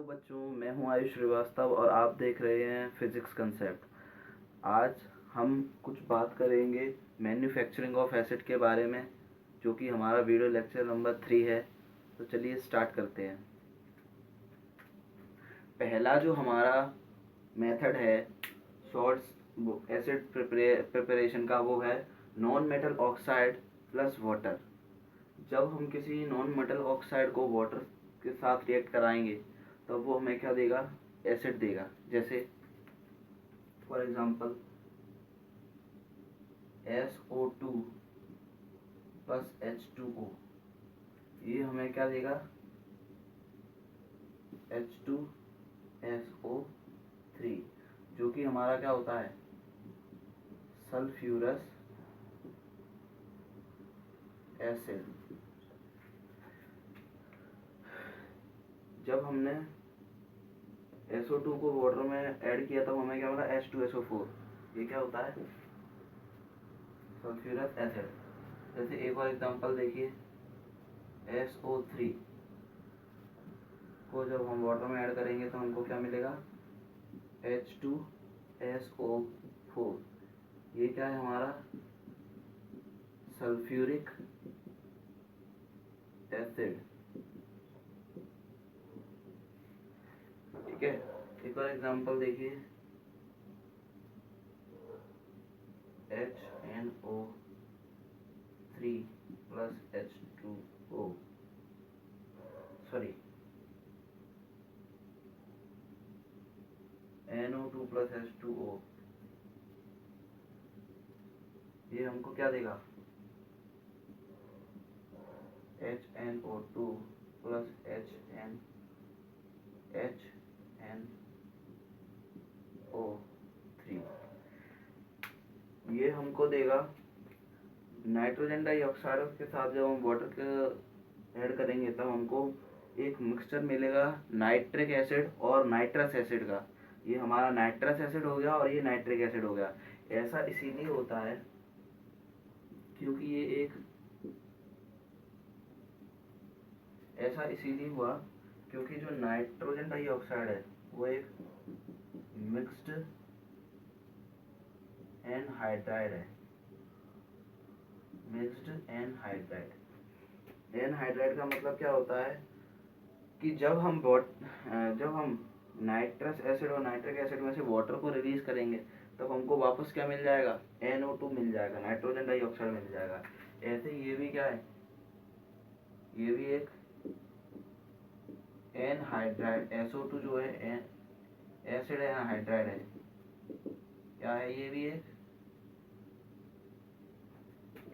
बच्चों, मैं हूं आयुष श्रीवास्तव और आप देख रहे हैं फिजिक्स कंसेप्ट। आज हम कुछ बात करेंगे मैन्युफैक्चरिंग ऑफ एसिड के बारे में, जो कि हमारा वीडियो लेक्चर नंबर 3 है। तो चलिए स्टार्ट करते हैं। पहला जो हमारा मेथड है सॉल्ट एसिड प्रिपरेशन का, वो है non metal oxide plus water. जब हम किसी नॉन मेटल ऑक्साइड को वाटर के साथ रिएक्ट कराएंगे तब वो हमें क्या देगा, एसिड देगा। जैसे for example SO2 plus H2O, ये हमें क्या देगा, H2SO3, जो कि हमारा क्या होता है, सल्फ्यूरस एसिड। जब हमने SO2 को वाटर में ऐड किया तब हमें क्या मिला, H2SO4। ये क्या होता है, सल्फ्यूरस एसिड। जैसे एक और एग्जांपल देखिए, SO3 को जब हम वाटर में ऐड करेंगे तो हमको क्या मिलेगा, H2SO4। ये क्या है हमारा, सल्फ्यूरिक एसिड। ठीक है, एक और एग्जांपल देखिए, HNO3 plus H2O, sorry NO2 plus H2O। ये हमको क्या देगा, HNO2 प्लस HNO3। ये हमको देगा नाइट्रोजन डाइऑक्साइड के साथ। जब हम वाटर के ऐड करेंगे तब हमको एक मिक्सचर मिलेगा नाइट्रिक एसिड और नाइट्रस एसिड का। ये हमारा नाइट्रस एसिड हो गया और ये नाइट्रिक एसिड हो गया। ऐसा इसीलिए होता है क्योंकि ये एक ऐसा इसीलिए हुआ क्योंकि जो नाइट्रोजन डाइऑक्साइड है वो एक मिक्स्ड एनहाइड्राइड है। Mixed anhydride. एनहाइड्राइड का मतलब क्या होता है कि जब हम नाइट्रस एसिड और नाइट्रिक एसिड में से वाटर को रिलीज करेंगे तब हमको वापस क्या मिल जाएगा, NO2 मिल जाएगा, नाइट्रोजन डाइऑक्साइड मिल जाएगा। ऐसे ये भी क्या है, ये भी एक एनहाइड्राइड, SO2 जो है एसिड एनहाइड्राइड है। क्या है, ये भी एक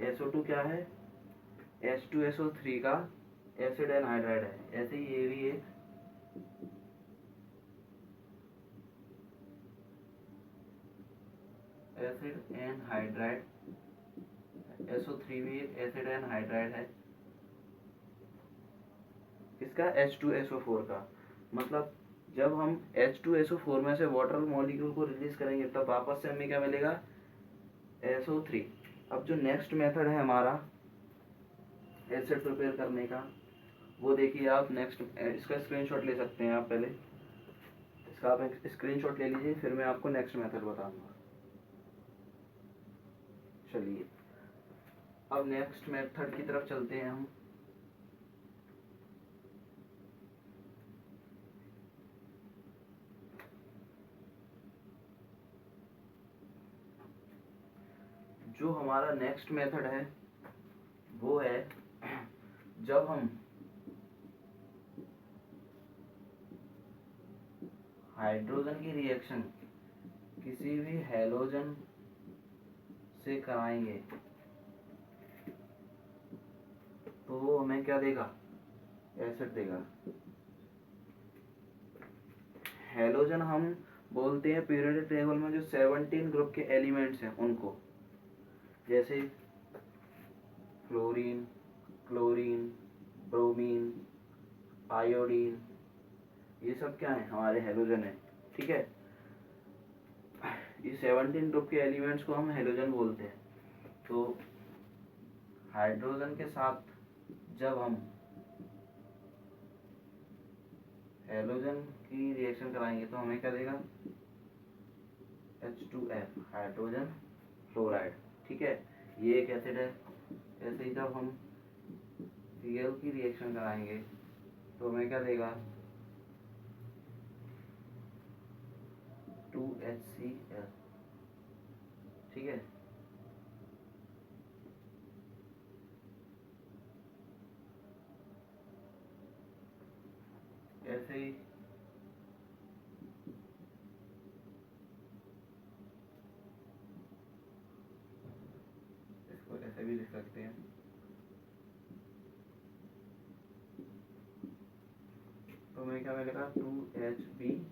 SO2 क्या है, H2SO3 का एसिड एनहाइड्राइड है। ऐसे ही ये भी एक एसिड एनहाइड्राइड, SO3 भी एक एसिड एनहाइड्राइड है। इसका H2SO4 का मतलब जब हम H2SO4 में से वाटर मॉलिक्यूल को रिलीज करेंगे तब वापस से हमें क्या मिलेगा, SO3। अब जो नेक्स्ट मेथड है हमारा एसिड प्रिपेयर करने का, वो देखिए आप। नेक्स्ट इसका स्क्रीनशॉट ले सकते हैं आप। पहले इसका आप स्क्रीनशॉट ले लीजिए, फिर मैं आपको नेक्स्ट मेथड बताऊंगा। चलिए अब नेक्स्ट मेथड की तरफ चलते हैं हम। जो हमारा नेक्स्ट मेथड है वो है जब हम हाइड्रोजन की रिएक्शन किसी भी हैलोजन से कराएंगे तो वो हमें क्या देगा, एसिड देगा। हैलोजन हम बोलते हैं पीरियोडिक टेबल में जो 17 ग्रुप के एलिमेंट्स हैं उनको, जैसे फ्लोरीन, क्लोरीन, ब्रोमीन, आयोडीन, ये सब क्या है, हमारे हैलोजन है। ठीक है, ये 17 ग्रुप के एलिमेंट्स को हम हैलोजन बोलते हैं। तो हाइड्रोजन के साथ जब हम हैलोजन की रिएक्शन कराएंगे तो हमें क्या देगा, H2F, हाइड्रोजन फ्लोराइड। ठीक है, ये एक एसिड है। ऐसे ही जब हम Cl की रिएक्शन कराएंगे तो हमें क्या देगा, 2HCl। ठीक है, ऐसे ही इसको ऐसे भी लिख सकते हैं, तो हमें क्या मिलेगा, 2HBr।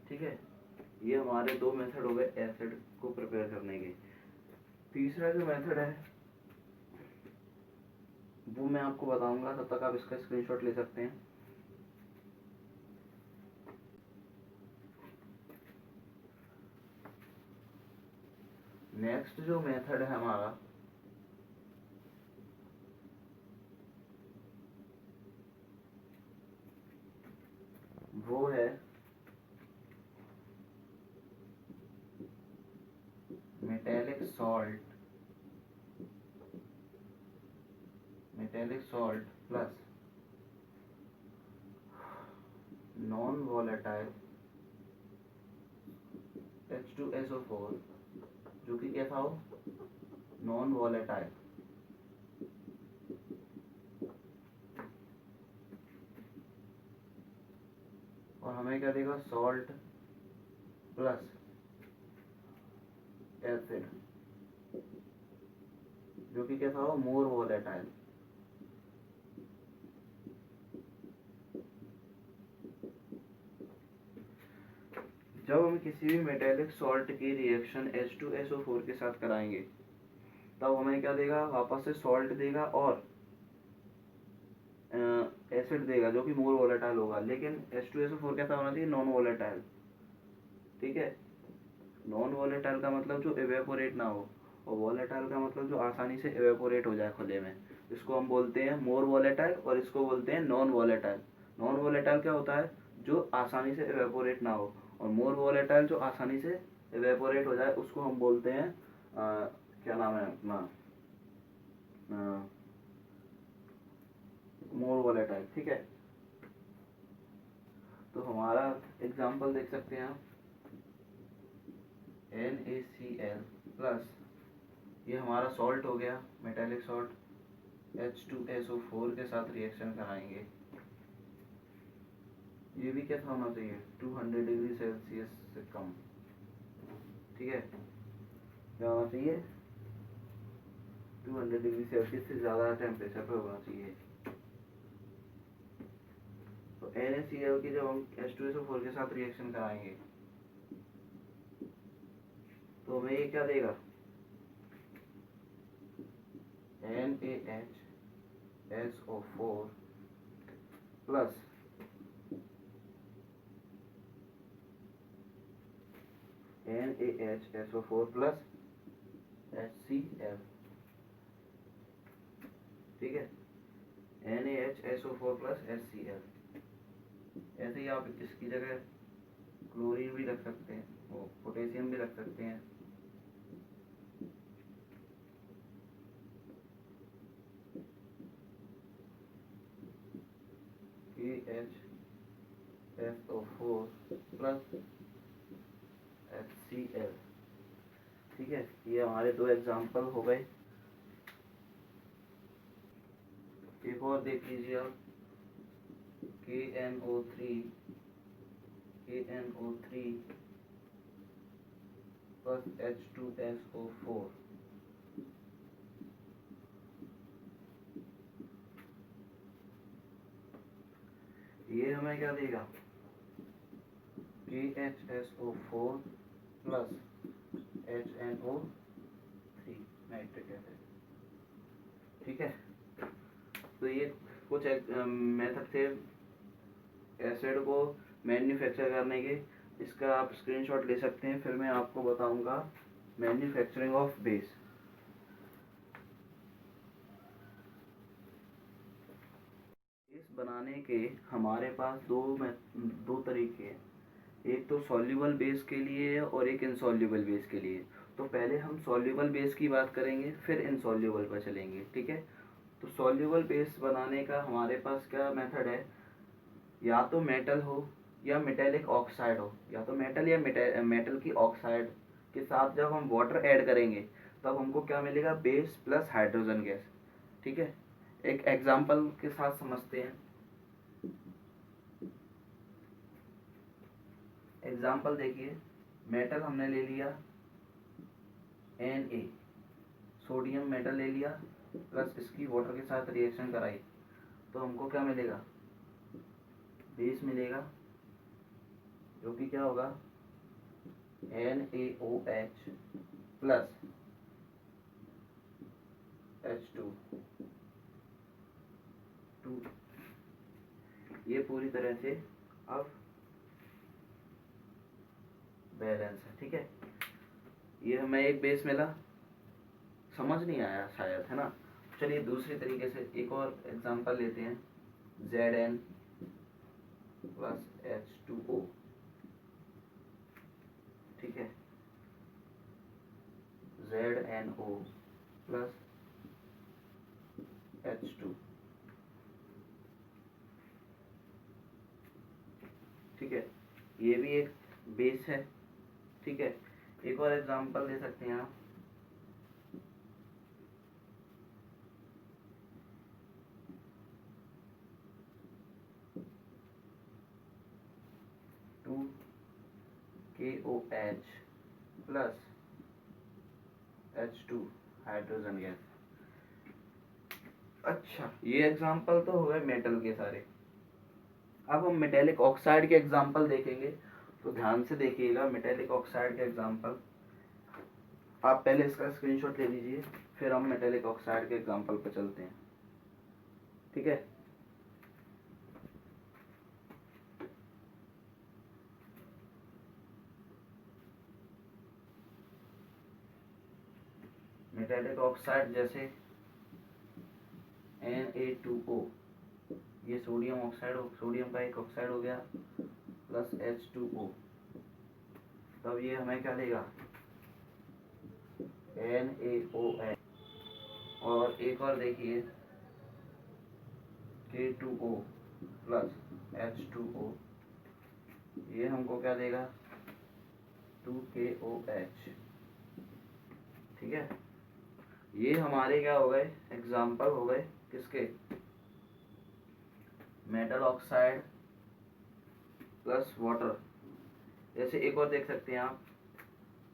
ठीक है, ये हमारे दो मेथड हो गए एसिड को प्रिपेयर करने के। तीसरा जो मेथड है वो मैं आपको बताऊंगा, तब तक आप इसका स्क्रीनशॉट ले सकते हैं। नेक्स्ट जो मेथड है हमारा वो है metallic salt plus non volatile H2SO4, जो कि कैसा हो, नॉन वॉलेटाइल। और हमें क्या देगा, सॉल्ट प्लस एसिड, जो कि कैसा हो, मोर वॉलेटाइल। जब हम किसी भी मेटेलिक सॉल्ट की रिएक्शन H2SO4 के साथ कराएंगे तब हमें क्या देगा, वापस से सॉल्ट देगा और एसिड देगा, जो कि मोर वॉलेटाइल होगा। लेकिन H2SO4 कैसा होना चाहिए, नॉन वॉलेटाइल। ठीक है, नॉन वॉलेटाइल का मतलब जो इवेपोरेट ना हो, और वॉलेटाइल का मतलब जो आसानी से इवेपोरेट हो जाए खुले में। इसको हम बोलते हैं मोर वॉलेटाइल और इसको बोलते हैं नॉन वॉलेटाइल। नॉन वॉलेटाइल क्या होता है, जो आसानी से इवेपोरेट ना हो, और मोर वॉलेटाइल जो आसानी से इवेपोरेट हो जाए, उसको हम बोलते हैं क्या नाम है अपना, मोर वॉलेटाइल। ठीक है, तो हमारा एग्जांपल देख सकते हैं आप, NaCl प्लस, ये हमारा सॉल्ट हो गया, मेटेलिक सॉल्ट, H2SO4 के साथ रिएक्शन कराएंगे। ये भी कैसा होना चाहिए, 200 डिग्री सेल्सियस से कम। ठीक है, क्या होना चाहिए, 200 डिग्री सेल्सियस से ज़्यादा टेम्परेचर पर होना चाहिए। तो NaCl की जब हम H2SO4 के साथ रिएक्शन कराएंगे तो हमें ये क्या देगा, NaHSO4 plus NaHSO4 plus HCl। ठीक है, NaHSO4 प्लस HCl। ऐसे ही आप इसकी जगह क्लोरीन भी रख सकते हैं, वो पोटेशियम भी रख सकते हैं। HSO4 plus HCl। ठीक है, ये हमारे दो एग्जाम्पल हो गए। एक और देख लीजिए आप, KNO3 प्लस H2SO4। ये हमें क्या देगा, KHSO4 plus HNO3 nitric acid. ठीक है, तो ये कुछ मेथड थे एसिड को मैन्युफैक्चर करने के। इसका आप स्क्रीनशॉट ले सकते हैं। फिर मैं आपको बताऊंगा मैन्युफैक्चरिंग ऑफ बेस। इस बनाने के हमारे पास दो तरीके हैं। एक तो सॉल्युबल बेस के लिए है और एक इनसॉल्युबल बेस के लिए। तो पहले हम सॉल्युबल बेस की बात करेंगे, फिर इनसॉल्युबल पर चलेंगे, ठीक है। तो सॉल्युबल बेस बनाने का हमारे पास क्या मेथड है, या तो मेटल हो या मेटेलिक ऑक्साइड हो, या तो मेटल या मेटल की ऑक्साइड के साथ जब हम वाटर ऐड करेंगे तब हमको क्या मिलेगा, बेस प्लस हाइड्रोजन गैस, ठीक है। एक एग्जांपल के साथ समझते हैं। एग्जांपल देखिए, मेटल हमने ले लिया Na, सोडियम मेटल ले लिया, प्लस इसकी वाटर के साथ रिएक्शन कराई, तो हमको क्या मिलेगा, बेस मिलेगा, जो कि क्या होगा, NaOH प्लस H2। ये पूरी तरह से अब बैलेंस है, ठीक है। ये हमें एक बेस मिला, समझ नहीं आया शायद, है ना। चलिए दूसरी तरीके से एक और एग्जांपल लेते हैं, Zn प्लस H2O, ठीक है, ZnO प्लस H2, ठीक है। ये भी एक बेस है, ठीक है। एक और एग्जांपल दे सकते हैं आप, KOH plus H2 hydrogen gas. अच्छा, ये एग्जांपल तो हो गए मेटल के सारे। अब हम मेटेलिक ऑक्साइड के एग्जांपल देखेंगे, तो ध्यान से देखिएगा मेटेलिक ऑक्साइड के एग्जांपल। आप पहले इसका स्क्रीनशॉट ले लीजिए, फिर हम मेटेलिक ऑक्साइड के एग्जांपल पर चलते हैं, ठीक है। मेटेलिक ऑक्साइड जैसे Na2O, ये सोडियम ऑक्साइड, सोडियम का एक ऑक्साइड हो गया, प्लस H2O, तब ये हमें क्या देगा, NaOH। और एक और देखिए, K2O प्लस H2O, ये हमको क्या देगा, 2KOH, ठीक है। ये हमारे क्या हो गए, एग्जाम्पल हो गए किसके, मेटल ऑक्साइड प्लस वाटर। जैसे एक और देख सकते हैं आप,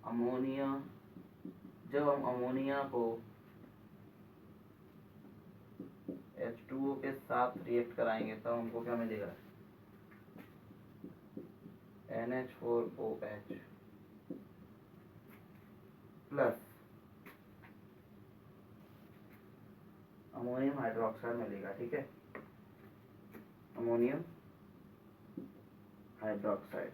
अमोनिया, जब हम अमोनिया को H2O के साथ रिएक्ट कराएंगे तब हमको क्या मिलेगा, NH4OH प्लस अमोनियम हाइड्रोक्साइड मिलेगा, ठीक है, अमोनियम हाइड्रोक्साइड।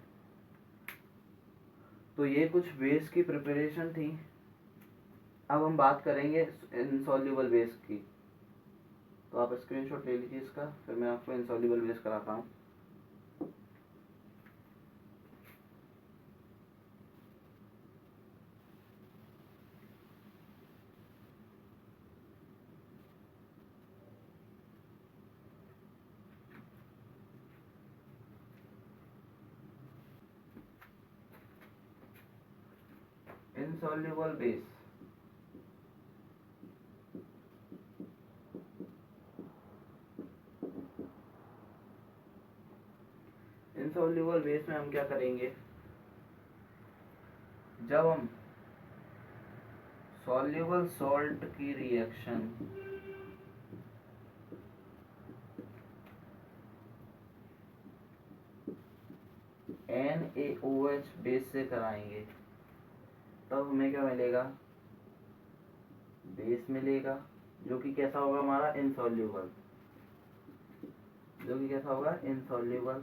तो ये कुछ बेस की प्रिपरेशन थी। अब हम बात करेंगे इनसॉल्युबल बेस की। तो आप स्क्रीनशॉट ले लीजिए इसका, फिर मैं आपको इनसॉल्युबल बेस कराता हूँ। इनसॉल्युबल बेस, इनसॉल्युबल बेस में हम क्या करेंगे, जब हम सॉल्युबल सॉल्ट की रिएक्शन NaOH बेस से कराएंगे तब हमें क्या मिलेगा, बेस मिलेगा, जो कि कैसा होगा हमारा, इनसॉल्युबल, जो कि कैसा होगा, इनसॉल्युबल।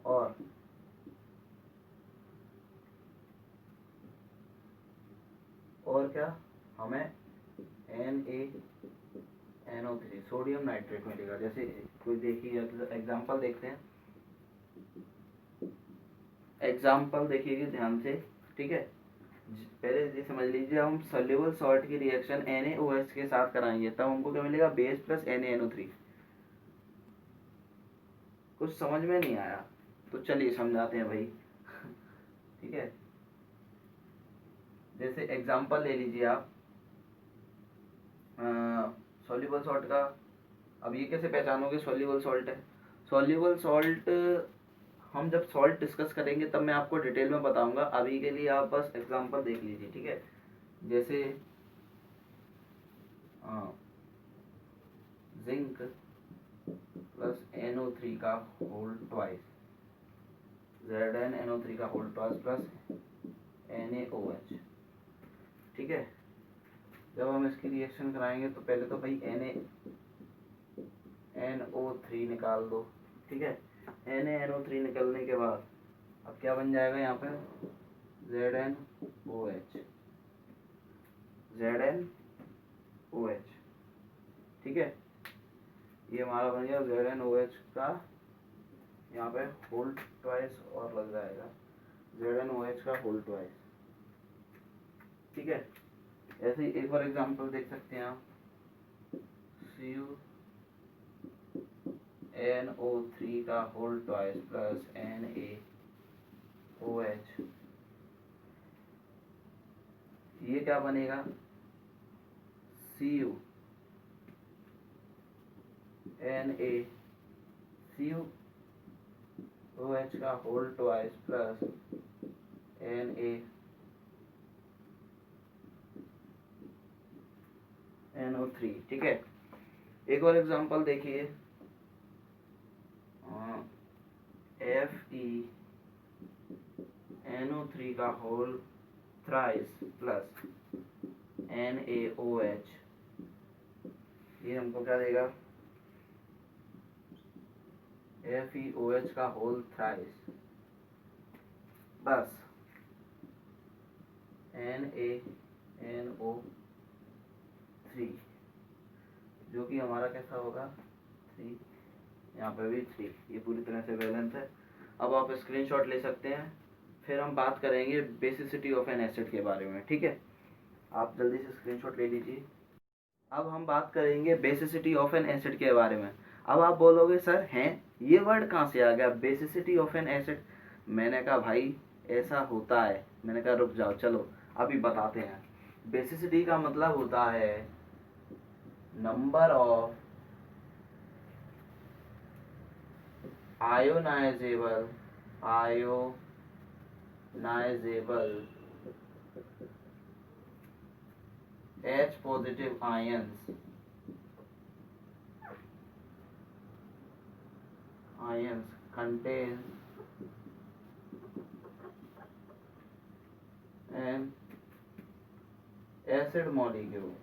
और क्या, हमें Na NO3 सोडियम नाइट्रेट मिलेगा। जैसे कोई देखिए एग्जांपल देखते हैं, एग्जांपल देखिए ध्यान से, ठीक है। पहले ये समझ लीजिए, हम सोल्यूबल सॉल्ट की रिएक्शन NaOH के साथ कराएंगे तब हमको क्या मिलेगा, बेस प्लस NaNO3। कुछ समझ में नहीं आया तो चलिए समझाते हैं भाई ठीक है। जैसे एग्जांपल ले लीजिए आप सॉल्यूबल सॉल्ट का। अब ये कैसे पहचानोगे सॉल्यूबल सॉल्ट है? सॉल्यूबल सॉल्ट हम जब सॉल्ट डिस्कस करेंगे तब मैं आपको डिटेल में बताऊंगा, अभी के लिए आप बस एग्जांपल देख लीजिए, ठीक है। जैसे जिंक प्लस NO3 का होल ट्वाइस, ZnNO3 का होल ट्वाइस प्लस NaOH, ठीक है। जब हम इसकी रिएक्शन कराएंगे तो पहले तो भाई NaNO3 निकाल दो, ठीक है। NaNO3 निकलने के बाद अब क्या बन जाएगा यहाँ पे, ZnOH, ठीक है। ये हमारा बन गया ZnOH का, यहाँ पे होल ट्वाइस और लग जाएगा, ZnOH का होल ट्वाइस, ठीक है। ऐसे ही एक बार एग्जांपल देख सकते हैं आप, CuNO3 का होल ट्वाइस प्लस NaOH, ये क्या बनेगा, CuOH का होल ट्वाइस प्लस NaNO3, ठीक है। एक और एग्जांपल देखिए, FeNO3 का होल थ्राइस प्लस NaOH, ये हमको क्या देगा, FeOH का होल थ्राइस प्लस NaNO3, जो कि हमारा कैसा होगा 3, यहाँ पे भी 3, ये पूरी तरह से बैलेंस है। अब आप स्क्रीनशॉट ले सकते हैं, फिर हम बात करेंगे बेसिसिटी ऑफ एन एसिड के बारे में, ठीक है। आप जल्दी से स्क्रीनशॉट ले लीजिए। अब हम बात करेंगे बेसिसिटी ऑफ एन एसिड के बारे में। अब आप बोलोगे सर हैं ये वर्ड कहाँ से आ गया, बेसिसिटी ऑफ एन एसिड? मैंने कहा भाई ऐसा होता है। मैंने कहा रुक जाओ, चलो अभी बताते हैं। बेसिसिटी का मतलब होता है number of ionisable H positive ions contain an acid molecule,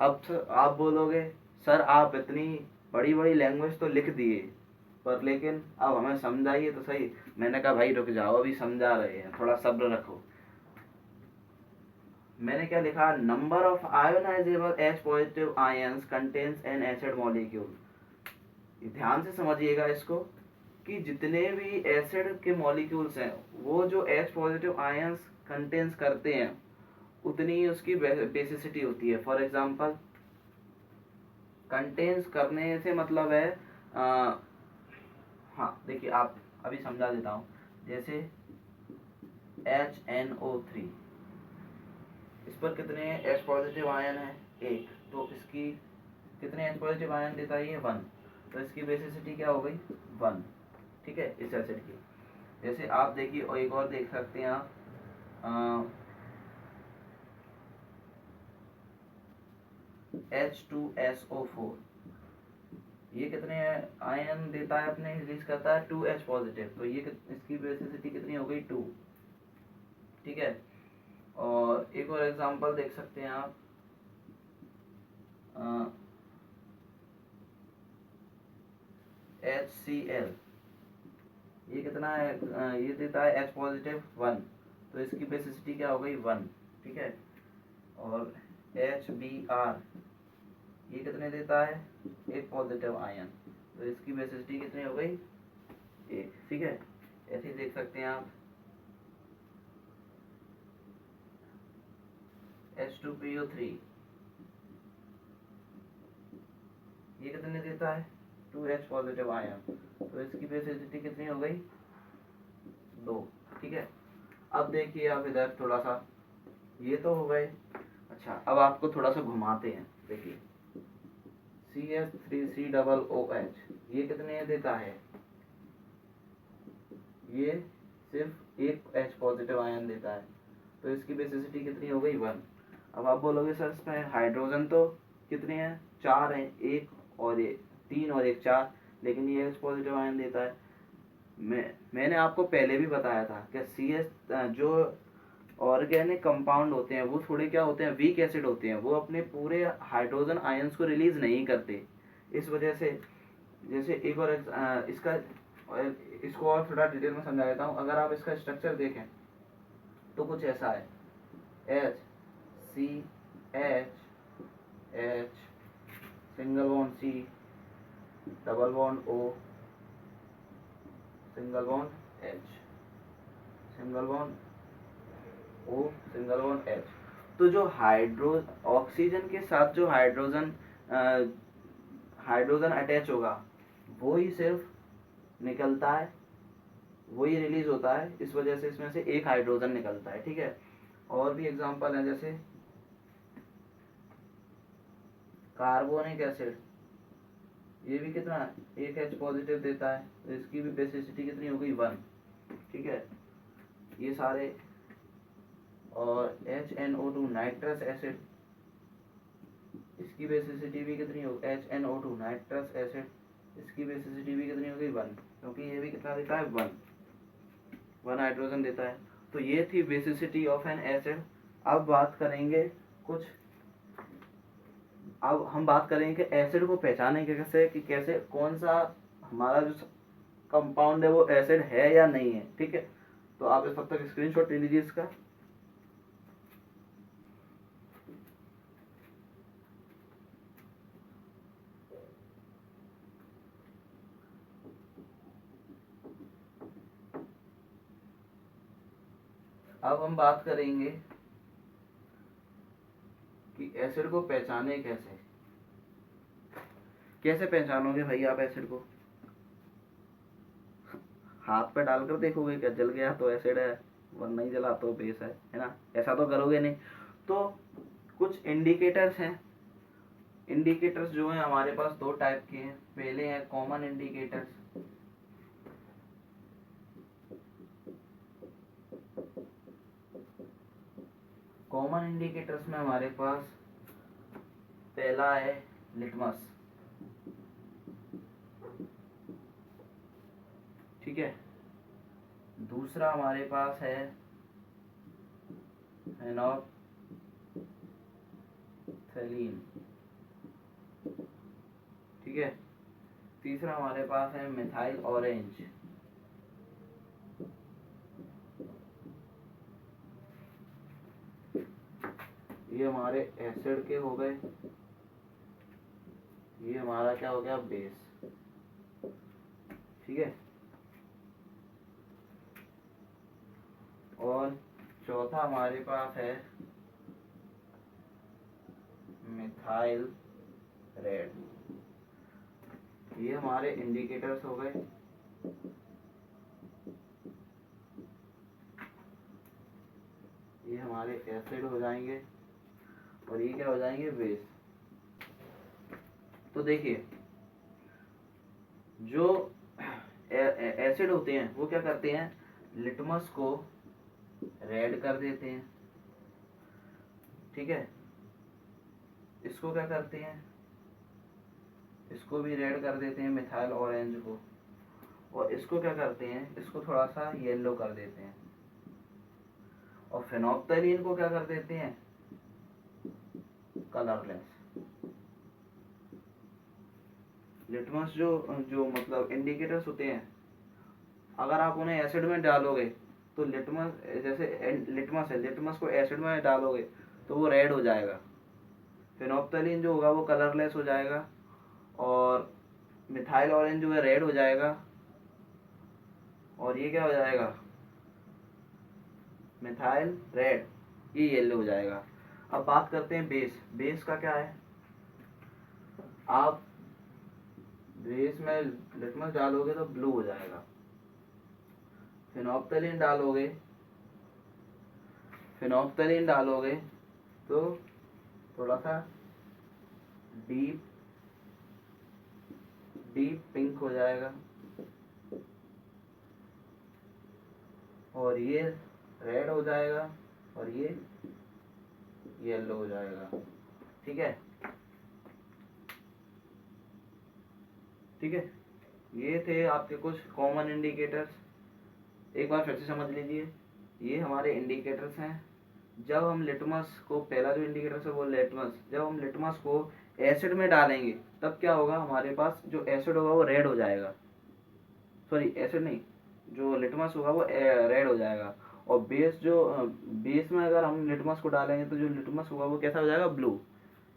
अब आप बोलोगे सर आप इतनी बड़ी बड़ी लैंग्वेज तो लिख दिए, पर लेकिन अब हमें समझाइए तो सही। मैंने कहा भाई रुक जाओ, अभी समझा रहे हैं, थोड़ा सब्र रखो। मैंने क्या लिखा, number of ionisable H positive ions contains an acid molecule. ध्यान से समझिएगा इसको, कि जितने भी एसिड के मॉलिक्यूल्स हैं वो जो H पॉजिटिव आयंस कंटेन्स करते हैं उतनी ही उसकी बेसिसिटी होती है। फॉर एग्जांपल कंटेन्स करने से मतलब है हाँ देखिए आप, अभी समझा देता हूँ। जैसे HNO3, इस पर कितने H पॉजिटिव आयन है, एक, तो इसकी कितने H पॉजिटिव आयन देता है ये 1, तो इसकी बेसिसिटी क्या हो गई 1, ठीक है, इस एसिड की। जैसे आप देखिए और एक और देख सकते हैं आप, H2SO4, ये कितने आयन देता है, अपने रिलीज करता है 2H पॉजिटिव, तो ये इसकी बेसिसिटी कितनी हो गई 2, ठीक है। और एक और एग्जांपल देख सकते हैं आप, HCl, ये कितना है, ये देता है H पॉजिटिव 1, तो इसकी बेसिसिटी क्या हो गई 1, ठीक है। और HBr ये कितने देता है, एक पॉजिटिव आयन, तो इसकी बेसिसिटी कितनी हो गई 1, ठीक है। ऐसे ही देख सकते हैं आप H2PO3 ये कितने देता है 2H पॉजिटिव आयन, तो इसकी बेसिसिटी कितनी हो गई 2, ठीक है। अब देखिए आप इधर थोड़ा सा, ये तो हो गए। अच्छा, अब आपको थोड़ा सा घुमाते हैं, देखिए CH3COOH ये कितने देता है, ये सिर्फ एक H पॉजिटिव आयन देता है, तो इसकी बेसिसिटी कितनी हो गई 1। अब आप बोलोगे सर इसमें हाइड्रोजन तो कितने हैं, 4 हैं, एक और एक 3 और एक 4, लेकिन ये H पॉजिटिव आयन देता है। मैंने आपको पहले भी बताया था कि CH जो ऑर्गेनिक कंपाउंड होते हैं वो थोड़े क्या होते हैं, वीक एसिड होते हैं, वो अपने पूरे हाइड्रोजन आयंस को रिलीज नहीं करते। इस वजह से जैसे एक और इसको और थोड़ा डिटेल में समझा देता हूँ। अगर आप इसका स्ट्रक्चर देखें तो कुछ ऐसा है, H C H H single bond C double bond O single bond H single bond O single bond H। तो जो ऑक्सीजन के साथ जो हाइड्रोजन अटैच होगा वो ही सिर्फ निकलता है, वही रिलीज होता है, इस वजह से इसमें से एक हाइड्रोजन निकलता है, ठीक है। और भी एग्जांपल है, जैसे कार्बोनिक एसिड, ये भी कितना एक H पॉजिटिव देता है, तो इसकी भी बेसिसिटी कितनी हो गई 1, ठीक है। ये सारे, और HNO2 नाइट्रस एसिड, इसकी बेसिसिटी भी कितनी हो, HNO2 नाइट्रस एसिड, इसकी बेसिसिटी भी कितनी हो गई 1, क्योंकि ये भी कितना देता है 1 हाइड्रोजन देता है। तो ये थी बेसिसिटी ऑफ एन एसिड। अब बात करेंगे कुछ, अब हम बात करेंगे कि एसिड को पहचाने के कैसे, कि कैसे कौन सा हमारा जो कंपाउंड है वो एसिड है या नहीं है, ठीक है। तो आप इस तब तक स्क्रीनशॉट ले लीजिए इसका। अब हम बात करेंगे कि एसिड को पहचाने कैसे, कैसे पहचानोगे भाई आप एसिड को, हाथ पे डालकर देखोगे क्या जल गया तो एसिड है, वरना नहीं जला तो बेस है ना, ऐसा तो करोगे नहीं। तो कुछ इंडिकेटर्स हैं, इंडिकेटर्स जो हैं हमारे पास दो टाइप के हैं। पहले हैं कॉमन इंडिकेटर्स, कॉमन इंडिकेटर्स में हमारे पास पहला है लिटमस, ठीक है। दूसरा हमारे पास है फेनोल्फथलीन, ठीक है। तीसरा हमारे पास है मिथाइल ऑरेंज, ये हमारे एसिड के हो गए, ये हमारा क्या हो गया बेस, ठीक है। और चौथा हमारे पास है मिथाइल रेड, ये हमारे इंडिकेटर्स हो गए। ये हमारे एसिड हो जाएंगे और ये क्या हो जाएंगे बेस। तो देखिए जो एसिड होते हैं वो क्या करते हैं, लिटमस को रेड कर देते हैं, ठीक है। इसको क्या करते हैं, इसको भी रेड कर देते हैं मिथाइल ऑरेंज को, और इसको क्या करते हैं, इसको थोड़ा सा येलो कर देते हैं, और फेनोल्फथलीन को क्या कर देते हैं कलरलेस। लिटमस जो जो मतलब इंडिकेटर्स होते हैं अगर आप उन्हें एसिड में डालोगे तो लिटमस, जैसे लिटमस है, लिटमस को एसिड में डालोगे तो वो रेड हो जाएगा। फिनोप्थलीन जो होगा वो कलरलेस हो जाएगा, और मिथाइल ऑरेंज जो है रेड हो जाएगा, और ये क्या हो जाएगा, मिथाइल रेड, ये येलो हो जाएगा। अब बात करते हैं बेस। बेस का क्या है, आप बेस में लिटमस डालोगे तो ब्लू हो जाएगा। फिनोप्थलीन डालोगे, फिनोप्थलीन डालोगे तो थोड़ा सा डीप डीप पिंक हो जाएगा, और ये रेड हो जाएगा, और ये येलो हो जाएगा। ठीक है, ठीक है, ये थे आपके कुछ कॉमन इंडिकेटर्स। एक बार फिर से समझ लीजिए, ये हमारे इंडिकेटर्स हैं। जब हम लिटमस को, पहला जो इंडिकेटर है वो लिटमस, जब हम लिटमस को एसिड में डालेंगे तब क्या होगा, हमारे पास जो एसिड होगा वो रेड हो जाएगा, सॉरी एसिड नहीं, जो लिटमस होगा वो रेड हो जाएगा। और बेस जो बेस में अगर हम लिटमस को डालेंगे तो जो लिटमस होगा वो कैसा हो जाएगा, ब्लू।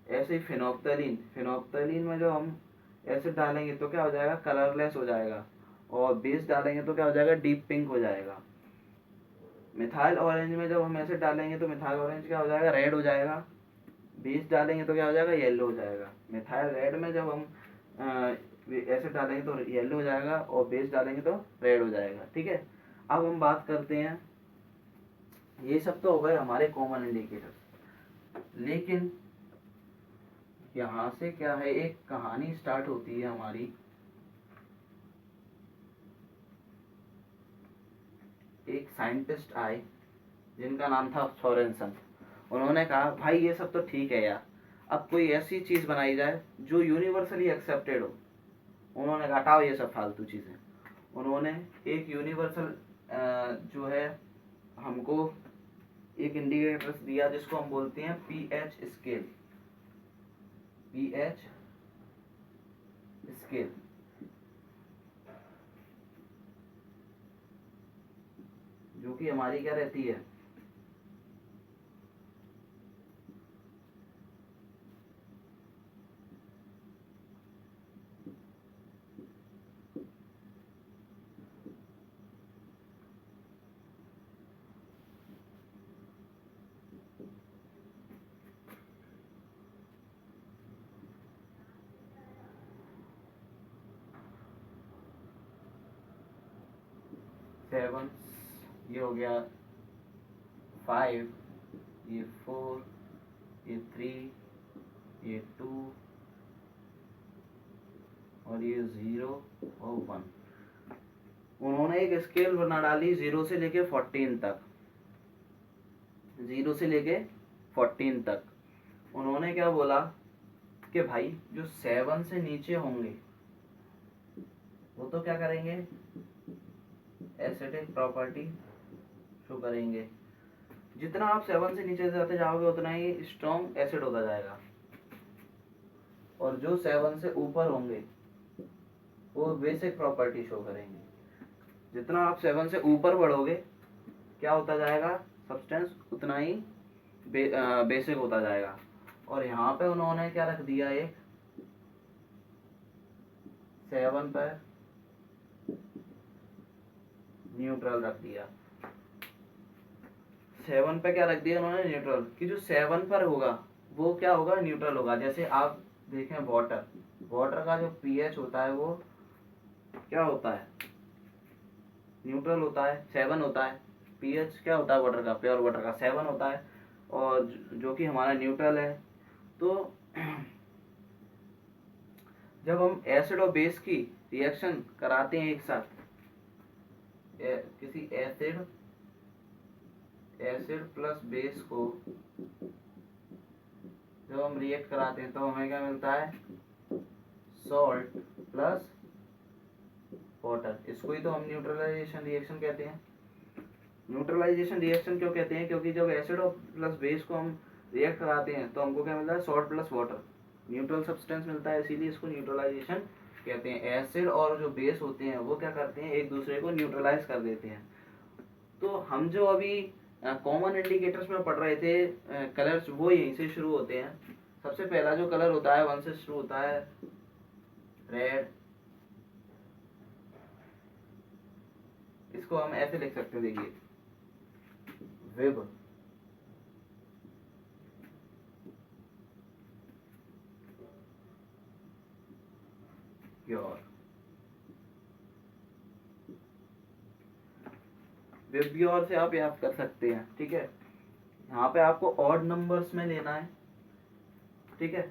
ऐसे ही फिनोप्थलीन, फिनोप्थलीन में जो हम एसिड डालेंगे तो क्या हो जाएगा, कलरलेस हो जाएगा, और बेस डालेंगे तो क्या हो जाएगा, डीप पिंक हो जाएगा। मिथाइल ऑरेंज में जब हम एसिड डालेंगे तो मिथाइल ऑरेंज क्या हो जाएगा, रेड हो जाएगा। बेस डालेंगे तो क्या हो जाएगा, येलो हो जाएगा। मिथाइल रेड में जब हम एसिड डालेंगे तो येलो हो जाएगा, और बेस डालेंगे तो रेड हो जाएगा। ठीक है, अब हम बात करते हैं, ये सब तो हो गए हमारे कॉमन इंडिकेटर, लेकिन यहाँ से क्या है, एक कहानी स्टार्ट होती है हमारी। एक साइंटिस्ट आए जिनका नाम था सोरेनसन। उन्होंने कहा भाई ये सब तो ठीक है यार, अब कोई ऐसी चीज बनाई जाए जो यूनिवर्सली एक्सेप्टेड हो। उन्होंने कहा हटाओ ये सब फालतू चीजें। उन्होंने एक यूनिवर्सल जो है हमको एक इंडिकेटर दिया जिसको हम बोलते हैं पीएच स्केल। पीएच स्केल जो कि हमारी क्या रहती है, सेवन, ये हो गया 5, ये 4, ये 3, ये 2, और ये 0 और 1। उन्होंने एक स्केल बना डाली 0 से लेके 14 तक, 0 से लेके 14 तक। उन्होंने क्या बोला कि भाई जो 7 से नीचे होंगे वो तो क्या करेंगे, एसिडिक प्रॉपर्टी शो करेंगे। जितना आप 7 से नीचे जाते जाओगे उतना ही स्ट्रॉन्ग एसिड होता जाएगा, और जो 7 से ऊपर होंगे वो बेसिक प्रॉपर्टी शो करेंगे। जितना आप 7 से ऊपर बढ़ोगे क्या होता जाएगा, सब्सटेंस उतना ही बेसिक होता जाएगा। और यहाँ पे उन्होंने क्या रख दिया, एक 7 पर न्यूट्रल रख दिया। 7 पे क्या रख दिया उन्होंने, न्यूट्रल, कि जो 7 पर होगा वो क्या होगा, न्यूट्रल होगा। जैसे आप देखें वाटर, वाटर का जो पीएच होता है वो क्या होता है, न्यूट्रल होता है, 7 होता है। पीएच क्या होता है वाटर का, प्योर वाटर का 7 होता है, और जो कि हमारा न्यूट्रल है। तो जब हम एसिड और बेस की रिएक्शन कराते हैं एक साथ, किसी एसिड प्लस बेस को जब हम रिएक्ट कराते हैं तो हमें क्या मिलता है, सॉल्ट प्लस वाटर। इसको ही तो हम न्यूट्रलाइजेशन रिएक्शन कहते हैं। न्यूट्रलाइजेशन रिएक्शन क्यों कहते हैं, क्योंकि जब एसिड और प्लस बेस को हम रिएक्ट कराते हैं तो हमको क्या मिलता है, salt plus water, neutral substance मिलता है, इसीलिए इसको न्यूट्रलाइजेशन कहते हैं एसिड और जो बेस होते हैं वो क्या करते हैं, एक दूसरे को न्यूट्रलाइज कर देते हैं। तो हम जो अभी कॉमन इंडिकेटर्स में पढ़ रहे थे कलर्स, वो यहीं से शुरू होते हैं। सबसे पहला जो कलर होता है 1 से शुरू होता है, रेड। इसको हम ऐसे लिख सकते हैं, देखिए विब, प्योर, विब प्योर से आप याद कर सकते हैं। ठीक है, यहाँ पे आपको ऑड नंबर्स में लेना है। ठीक है,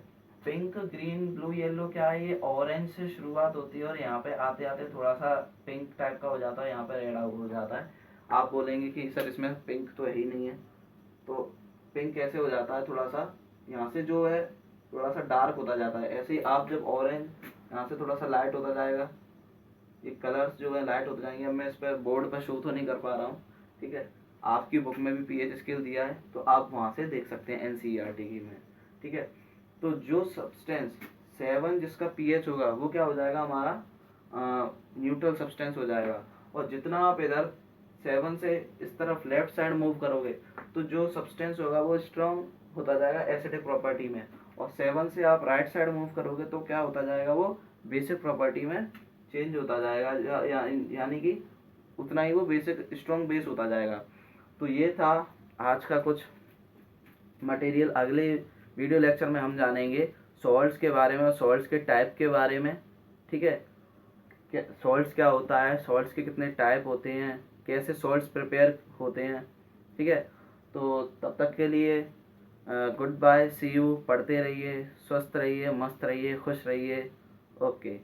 पिंक ग्रीन ब्लू येलो क्या है, ये ऑरेंज से शुरुआत होती है और यहाँ पे आते आते थोड़ा सा पिंक टाइप का हो जाता है, यहाँ पे रेड हो जाता है। आप बोलेंगे कि सर इसमें पिंक तो है ही नहीं है, तो पिंक कैसे हो जाता है, थोड़ा सा यहाँ से जो है थोड़ा सा डार्क होता जाता है। ऐसे ही आप जब ऑरेंज यहाँ से थोड़ा सा लाइट होता जाएगा, ये कलर्स जो है लाइट होते जाएंगे। अब मैं इस पर बोर्ड पर शो तो नहीं कर पा रहा हूँ, ठीक है, आपकी बुक में भी पीएच स्केल दिया है तो आप वहाँ से देख सकते हैं एनसीईआरटी की में। ठीक है, तो जो सब्सटेंस 7 जिसका पीएच होगा वो क्या हो जाएगा, हमारा न्यूट्रल सब्सटेंस हो जाएगा। और जितना आप इधर 7 से इस तरफ लेफ्ट साइड मूव करोगे तो जो सब्सटेंस होगा वो स्ट्रॉन्ग होता जाएगा एसिडिक प्रॉपर्टी में, और 7 से आप राइट साइड मूव करोगे तो क्या होता जाएगा, वो बेसिक प्रॉपर्टी में चेंज होता जाएगा, यानी कि उतना ही वो बेसिक स्ट्रॉन्ग बेस होता जाएगा। तो ये था आज का कुछ मटेरियल। अगले वीडियो लेक्चर में हम जानेंगे सॉल्ट्स के बारे में और सॉल्ट्स के टाइप के बारे में। ठीक है, क्या सॉल्ट्स क्या होता है, सॉल्ट्स के कितने टाइप होते हैं, कैसे सॉल्ट्स प्रिपेयर होते हैं। ठीक है, तो तब तक के लिए गुड बाय, सी यू। पढ़ते रहिए, स्वस्थ रहिए, मस्त रहिए, खुश रहिए। ओके।